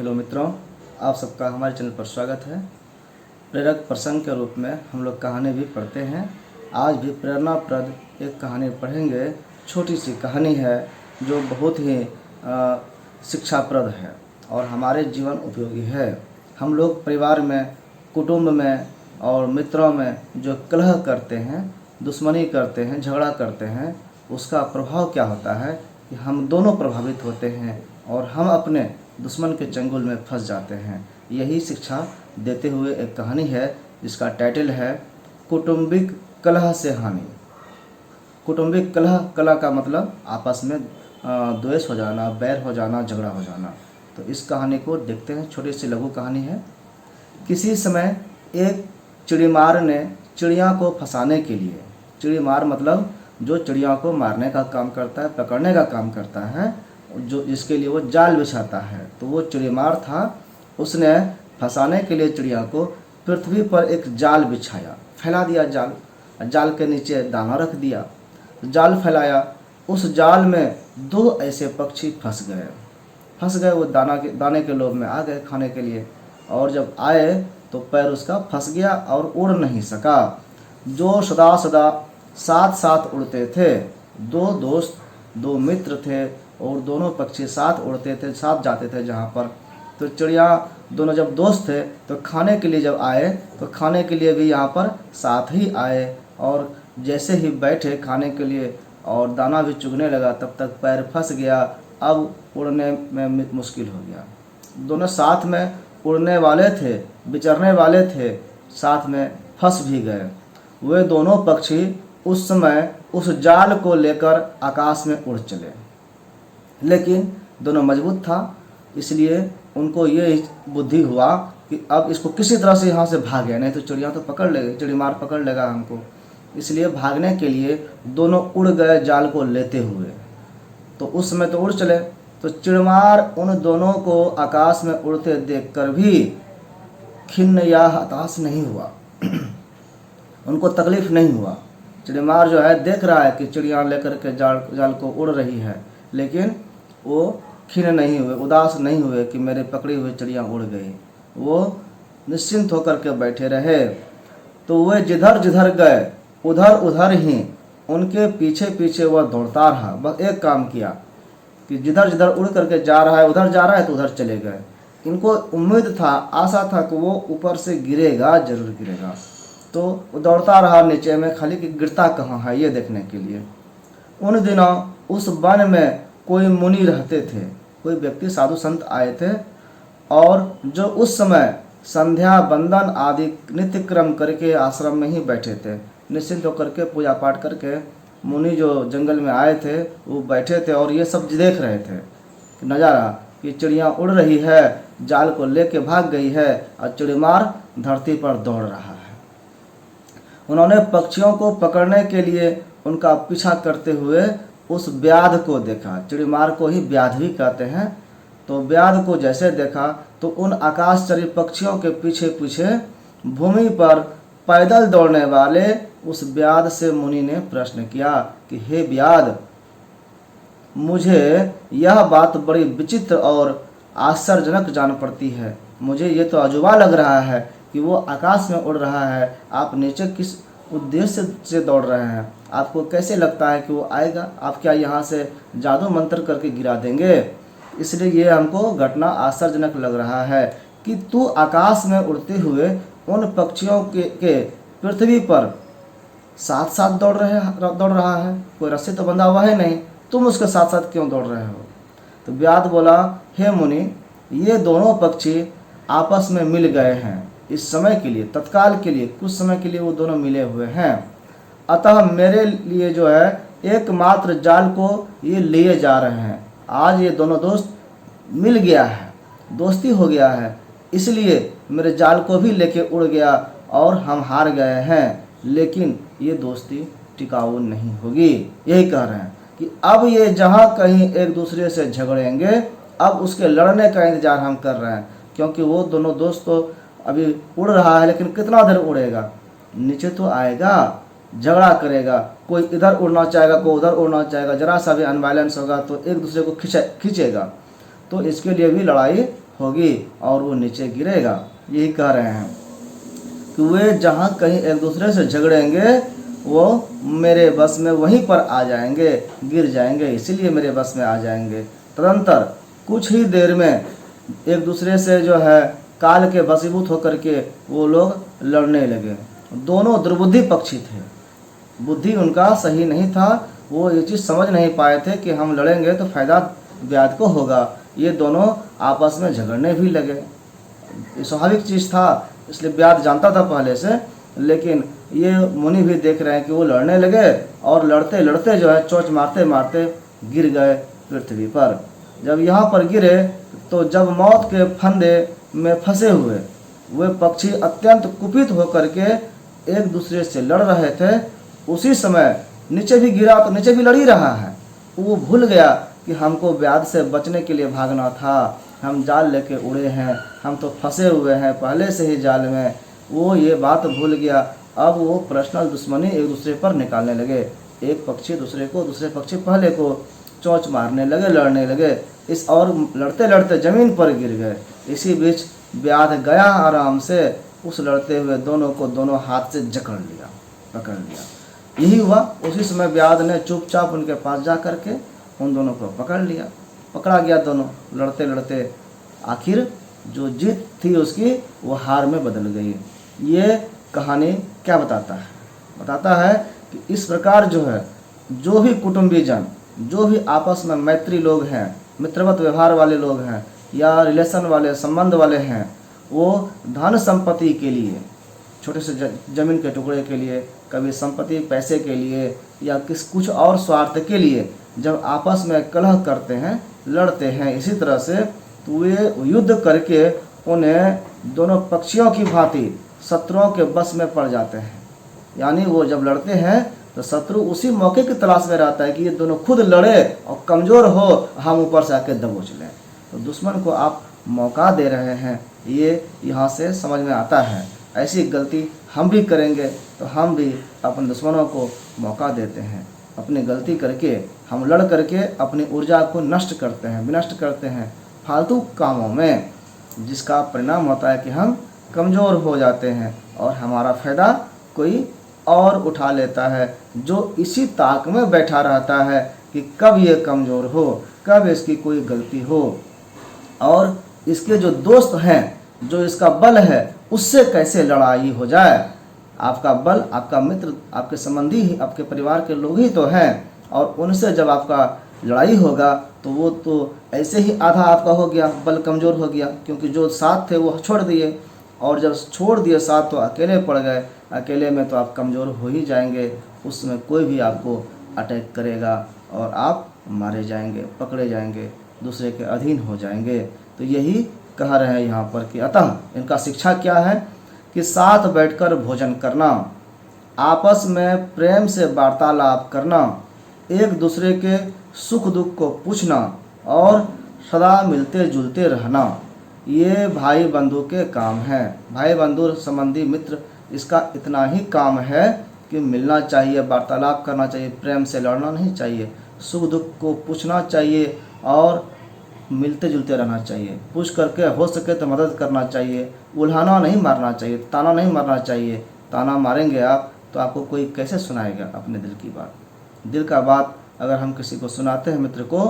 Hello मित्रों, आप सबका हमारे चैनल पर स्वागत है। प्रेरक प्रसंग के रूप में हम लोग कहानी भी पढ़ते हैं। आज भी प्रेरणाप्रद एक कहानी पढ़ेंगे। छोटी सी कहानी है जो बहुत ही शिक्षाप्रद है और हमारे जीवन उपयोगी है। हम लोग परिवार में, कुटुंब में और मित्रों में जो कलह करते हैं, दुश्मनी करते हैं, झगड़ा करते हैं, उसका प्रभाव क्या होता है कि हम दोनों प्रभावित होते हैं और हम अपने दुश्मन के चंगुल में फंस जाते हैं। यही शिक्षा देते हुए एक कहानी है जिसका टाइटल है कौटुंबिक कलह से हानि। कौटुंबिक कलह का मतलब आपस में द्वेष हो जाना, बैर हो जाना, झगड़ा हो जाना। तो इस कहानी को देखते हैं। छोटी सी लघु कहानी है। किसी समय एक चिड़ीमार ने चिड़िया को फंसाने के लिए, चिड़ीमार मतलब जो चिड़िया को मारने का काम करता है, पकड़ने का काम करता है, जो जिसके लिए वो जाल बिछाता है, तो वो चिड़ीमार था। उसने फंसाने के लिए चिड़िया को पृथ्वी पर एक जाल बिछाया, फैला दिया जाल, जाल के नीचे दाना रख दिया, जाल फैलाया। उस जाल में दो ऐसे पक्षी फंस गए। वो दाने के लोभ में आ गए खाने के लिए, और जब आए तो पैर उसका फंस गया और उड़ नहीं सका। जो सदा साथ साथ उड़ते थे, दो दोस्त, दो मित्र थे और दोनों पक्षी साथ उड़ते थे, साथ जाते थे जहाँ पर। तो चिड़िया दोनों जब दोस्त थे तो खाने के लिए जब आए तो खाने के लिए भी यहाँ पर साथ ही आए, और जैसे ही बैठे खाने के लिए और दाना भी चुगने लगा तब तक पैर फंस गया। अब उड़ने में मुश्किल हो गया। दोनों साथ में उड़ने वाले थे, विचरने वाले थे, साथ में फंस भी गए। वे दोनों पक्षी उस समय उस जाल को लेकर आकाश में उड़ चले, लेकिन दोनों मजबूत था, इसलिए उनको ये बुद्धि हुआ कि अब इसको किसी तरह से यहाँ से भागे, नहीं तो चिड़िया तो पकड़ लेगी, चिड़ीमार पकड़ लेगा हमको। इसलिए भागने के लिए दोनों उड़ गए जाल को लेते हुए। तो उस समय तो उड़ चले, तो चिड़ीमार उन दोनों को आकाश में उड़ते देखकर भी खिन्न या हताश नहीं हुआ। उनको तकलीफ नहीं हुआ। चिड़ीमार जो है देख रहा है कि चिड़िया लेकर के जाल को उड़ रही है, लेकिन वो खिन्न नहीं हुए, उदास नहीं हुए कि मेरे पकड़ी हुई चिड़िया उड़ गई। वो निश्चिंत होकर के बैठे रहे। तो वे जिधर जिधर गए उधर उधर ही उनके पीछे पीछे वह दौड़ता रहा। बस एक काम किया कि जिधर जिधर उड़ करके जा रहा है, उधर जा रहा है तो उधर चले गए। इनको उम्मीद था, आशा था कि वो ऊपर से गिरेगा, जरूर गिरेगा। तो वो दौड़ता रहा नीचे में, खाली कि गिरता कहाँ है ये देखने के लिए। उन दिनों उस वन में कोई मुनि रहते थे, कोई व्यक्ति, साधु संत आए थे, और जो उस समय संध्या बंदन आदि नित्य क्रम करके आश्रम में ही बैठे थे, निश्चिंत होकर के पूजा पाठ करके। मुनि जो जंगल में आए थे वो बैठे थे और ये सब देख रहे थे नज़ारा कि चिड़िया उड़ रही है, जाल को लेके भाग गई है और चिड़ीमार धरती पर दौड़ रहा है। उन्होंने पक्षियों को पकड़ने के लिए उनका पीछा करते हुए उस व्याध को देखा। चिड़ीमार को ही व्याध भी कहते हैं। तो व्याध को जैसे देखा तो उन आकाशचरी पक्षियों के पीछे पीछे भूमि पर पैदल दौड़ने वाले उस व्याध से मुनि ने प्रश्न किया कि हे व्याध, मुझे यह बात बड़ी विचित्र और आश्चर्यजनक जान पड़ती है। मुझे ये तो अजूबा लग रहा है कि वो आकाश में उड़ रहा है, आप नीचे किस उद्देश्य से दौड़ रहे हैं? आपको कैसे लगता है कि वो आएगा? आप क्या यहाँ से जादू मंत्र करके गिरा देंगे? इसलिए ये हमको घटना आश्चर्यजनक लग रहा है कि तू आकाश में उड़ते हुए उन पक्षियों के पृथ्वी पर साथ साथ दौड़ रहा है। कोई रस्सी तो बंधा हुआ है नहीं, तुम उसके साथ साथ क्यों दौड़ रहे हो? तो व्याध बोला, हे मुनि, ये दोनों पक्षी आपस में मिल गए हैं। इस समय के लिए, तत्काल के लिए, कुछ समय के लिए वो दोनों मिले हुए हैं। अतः मेरे लिए जो है एकमात्र जाल को ये लिए जा रहे हैं। आज ये दोनों दोस्त मिल गया है, दोस्ती हो गया है, इसलिए मेरे जाल को भी लेके उड़ गया और हम हार गए हैं। लेकिन ये दोस्ती टिकाऊ नहीं होगी। यही कह रहे हैं कि अब ये जहाँ कहीं एक दूसरे से झगड़ेंगे, अब उसके लड़ने का इंतजार हम कर रहे हैं, क्योंकि वो दोनों दोस्त तो अभी उड़ रहा है, लेकिन कितना देर उड़ेगा? नीचे तो आएगा, झगड़ा करेगा, कोई इधर उड़ना चाहेगा, कोई उधर उड़ना चाहेगा, जरा सा भी अनबैलेंस होगा तो एक दूसरे को खींचेगा। तो इसके लिए भी लड़ाई होगी और वो नीचे गिरेगा। यही कह रहे हैं कि वे जहाँ कहीं एक दूसरे से झगड़ेंगे वो मेरे बस में वहीं पर आ जाएंगे, गिर जाएंगे, इसीलिए मेरे बस में आ जाएंगे। तदंतर कुछ ही देर में एक दूसरे से जो है काल के वशीभूत होकर के वो लोग लड़ने लगे। दोनों दुर्बुद्धि पक्षी थे, बुद्धि उनका सही नहीं था, वो ये चीज़ समझ नहीं पाए थे कि हम लड़ेंगे तो फायदा व्याध को होगा। ये दोनों आपस में झगड़ने भी लगे। ये स्वाभाविक चीज़ था, इसलिए व्याध जानता था पहले से, लेकिन ये मुनि भी देख रहे हैं कि वो लड़ने लगे और लड़ते लड़ते जो है चोंच मारते मारते गिर गए पृथ्वी पर। जब यहाँ पर गिरे तो जब मौत के फंदे में फंसे हुए वे पक्षी अत्यंत कुपित होकर के एक दूसरे से लड़ रहे थे, उसी समय नीचे भी गिरा तो नीचे भी लड़ ही रहा है। वो भूल गया कि हमको व्याध से बचने के लिए भागना था, हम जाल लेके उड़े हैं, हम तो फंसे हुए हैं पहले से ही जाल में। वो ये बात भूल गया। अब वो पर्सनल दुश्मनी एक दूसरे पर निकालने लगे। एक पक्षी दूसरे को, दूसरे पक्षी पहले को चोंच मारने लगे, लड़ने लगे। इस और लड़ते लड़ते ज़मीन पर गिर गए। इसी बीच व्याध गया आराम से उस लड़ते हुए दोनों को दोनों हाथ से जकड़ लिया, पकड़ लिया। यही हुआ। उसी समय व्याध ने चुपचाप उनके पास जा कर के उन दोनों को पकड़ लिया। पकड़ा गया दोनों लड़ते लड़ते। आखिर जो जीत थी उसकी वो हार में बदल गई। ये कहानी क्या बताता है? बताता है कि इस प्रकार जो है, जो भी कुटुंबीजन, जो भी आपस में मैत्री लोग हैं, मित्रवत व्यवहार वाले लोग हैं या रिलेशन वाले, संबंध वाले हैं, वो धन संपत्ति के लिए, छोटे से ज़मीन के टुकड़े के लिए, कभी संपत्ति पैसे के लिए या कुछ और स्वार्थ के लिए जब आपस में कलह करते हैं, लड़ते हैं इसी तरह से, तो वे युद्ध करके उन्हें दोनों पक्षियों की भांति शत्रुओं के बस में पड़ जाते हैं। यानी वो जब लड़ते हैं तो शत्रु उसी मौके की तलाश में रहता है कि ये दोनों खुद लड़े और कमज़ोर हो, हम ऊपर से आके दबोच लें। तो दुश्मन को आप मौका दे रहे हैं, ये यहाँ से समझ में आता है। ऐसी गलती हम भी करेंगे तो हम भी अपने दुश्मनों को मौका देते हैं। अपनी गलती करके हम लड़ करके अपनी ऊर्जा को नष्ट करते हैं, विनष्ट करते हैं फालतू कामों में, जिसका परिणाम होता है कि हम कमज़ोर हो जाते हैं और हमारा फ़ायदा कोई और उठा लेता है, जो इसी ताक में बैठा रहता है कि कब ये कमज़ोर हो, कब इसकी कोई गलती हो और इसके जो दोस्त हैं, जो इसका बल है, उससे कैसे लड़ाई हो जाए। आपका बल, आपका मित्र, आपके संबंधी ही, आपके परिवार के लोग ही तो हैं, और उनसे जब आपका लड़ाई होगा तो वो तो ऐसे ही आधा आपका हो गया, बल कमज़ोर हो गया, क्योंकि जो साथ थे वो छोड़ दिए, और जब छोड़ दिए साथ तो अकेले पड़ गए। अकेले में तो आप कमज़ोर हो ही जाएंगे, उसमें कोई भी आपको अटैक करेगा और आप मारे जाएंगे, पकड़े जाएंगे, दूसरे के अधीन हो जाएंगे। तो यही कह रहे हैं यहाँ पर कि अतः इनका शिक्षा क्या है कि साथ बैठकर भोजन करना, आपस में प्रेम से वार्तालाप करना, एक दूसरे के सुख दुख को पूछना और सदा मिलते जुलते रहना, ये भाई बंधु के काम है। भाई बंधु, संबंधी, मित्र, इसका इतना ही काम है कि मिलना चाहिए, वार्तालाप करना चाहिए, प्रेम से लड़ना नहीं चाहिए, सुख दुख को पूछना चाहिए और मिलते जुलते रहना चाहिए। पूछ करके हो सके तो मदद करना चाहिए, उल्हाना नहीं मारना चाहिए, ताना नहीं मारना चाहिए। ताना मारेंगे आप तो आपको कोई कैसे सुनाएगा अपने दिल की बात। दिल का बात अगर हम किसी को सुनाते हैं मित्र को,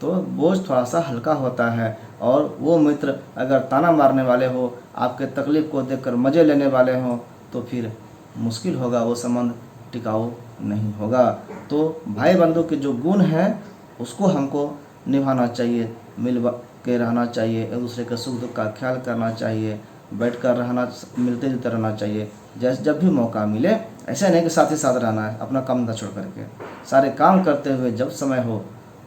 तो बोझ थोड़ा सा हल्का होता है, और वो मित्र अगर ताना मारने वाले हो, आपके तकलीफ़ को देखकर मज़े लेने वाले हों, तो फिर मुश्किल होगा, वो संबंध टिकाऊ नहीं होगा। तो भाई बंधु के जो गुण हैं उसको हमको निभाना चाहिए, मिल के रहना चाहिए, एक दूसरे के सुख दुख का ख्याल करना चाहिए, बैठकर रहना, मिलते जुलते रहना चाहिए। जैसे जब भी मौका मिले, ऐसा नहीं कि साथ ही साथ रहना है, अपना काम न छोड़ करके सारे काम करते हुए जब समय हो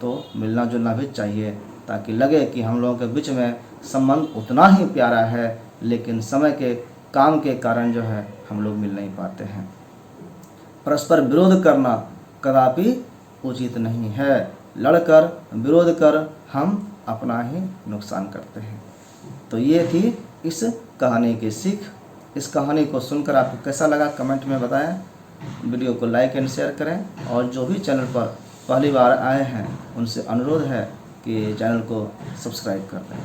तो मिलना जुलना भी चाहिए, ताकि लगे कि हम लोगों के बीच में संबंध उतना ही प्यारा है, लेकिन समय के काम के कारण जो है हम लोग मिल नहीं पाते हैं। परस्पर विरोध करना कदापि उचित नहीं है। लड़कर, विरोध कर हम अपना ही नुकसान करते हैं। तो ये थी इस कहानी की सीख। इस कहानी को सुनकर आपको कैसा लगा कमेंट में बताएं। वीडियो को लाइक एंड शेयर करें, और जो भी चैनल पर पहली बार आए हैं उनसे अनुरोध है कि चैनल को सब्सक्राइब कर दें।